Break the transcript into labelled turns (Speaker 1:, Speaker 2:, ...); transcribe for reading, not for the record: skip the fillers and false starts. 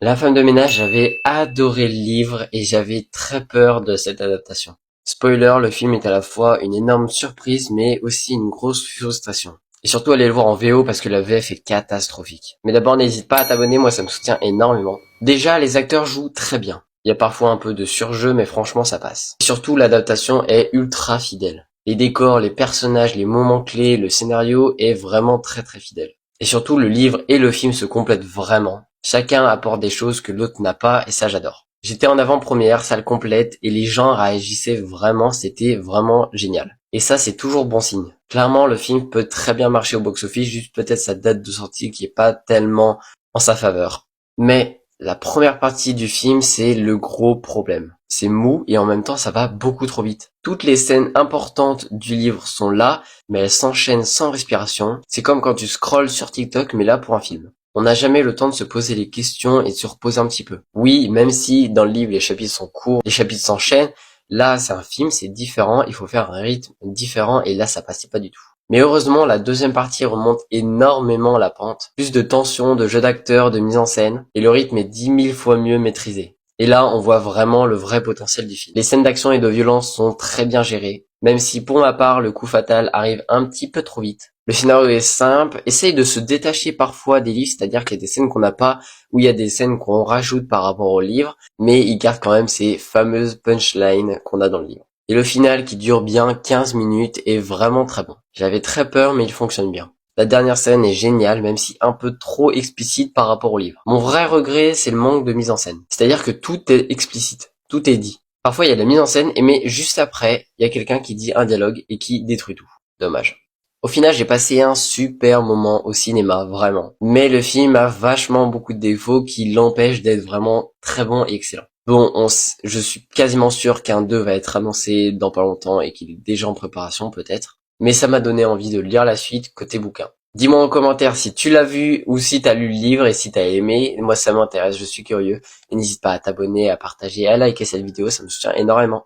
Speaker 1: La femme de ménage, j'avais adoré le livre et j'avais très peur de cette adaptation. Spoiler, le film est à la fois une énorme surprise mais aussi une grosse frustration. Et surtout allez le voir en VO parce que la VF est catastrophique. Mais d'abord n'hésite pas à t'abonner, moi ça me soutient énormément. Déjà les acteurs jouent très bien. Il y a parfois un peu de surjeu mais franchement ça passe. Et surtout l'adaptation est ultra fidèle. Les décors, les personnages, les moments clés, le scénario est vraiment très très fidèle. Et surtout le livre et le film se complètent vraiment. Chacun apporte des choses que l'autre n'a pas et ça j'adore. J'étais en avant-première, salle complète et les gens réagissaient vraiment, c'était vraiment génial. Et ça c'est toujours bon signe. Clairement le film peut très bien marcher au box-office, juste peut-être sa date de sortie qui est pas tellement en sa faveur. Mais la première partie du film c'est le gros problème. C'est mou et en même temps ça va beaucoup trop vite. Toutes les scènes importantes du livre sont là, mais elles s'enchaînent sans respiration. C'est comme quand tu scrolles sur TikTok mais là pour un film. On n'a jamais le temps de se poser les questions et de se reposer un petit peu. Oui, même si dans le livre les chapitres sont courts, les chapitres s'enchaînent, là c'est un film, c'est différent, il faut faire un rythme différent et là ça passait pas du tout. Mais heureusement la deuxième partie remonte énormément la pente. Plus de tension, de jeu d'acteur, de mise en scène, et le rythme est 10 000 fois mieux maîtrisé. Et là on voit vraiment le vrai potentiel du film. Les scènes d'action et de violence sont très bien gérées, même si pour ma part le coup fatal arrive un petit peu trop vite. Le scénario est simple, essaye de se détacher parfois des livres, c'est-à-dire qu'il y a des scènes qu'on n'a pas, ou il y a des scènes qu'on rajoute par rapport au livre, mais il garde quand même ces fameuses punchlines qu'on a dans le livre. Et le final qui dure bien 15 minutes est vraiment très bon. J'avais très peur mais il fonctionne bien. La dernière scène est géniale même si un peu trop explicite par rapport au livre. Mon vrai regret c'est le manque de mise en scène. C'est-à-dire que tout est explicite, tout est dit. Parfois il y a de la mise en scène mais juste après il y a quelqu'un qui dit un dialogue et qui détruit tout. Dommage. Au final, j'ai passé un super moment au cinéma, vraiment. Mais le film a vachement beaucoup de défauts qui l'empêchent d'être vraiment très bon et excellent. Bon, je suis quasiment sûr qu'un 2 va être annoncé dans pas longtemps et qu'il est déjà en préparation peut-être. Mais ça m'a donné envie de lire la suite côté bouquin. Dis-moi en commentaire si tu l'as vu ou si t'as lu le livre et si t'as aimé. Moi ça m'intéresse, je suis curieux. Et n'hésite pas à t'abonner, à partager, à liker cette vidéo, ça me soutient énormément.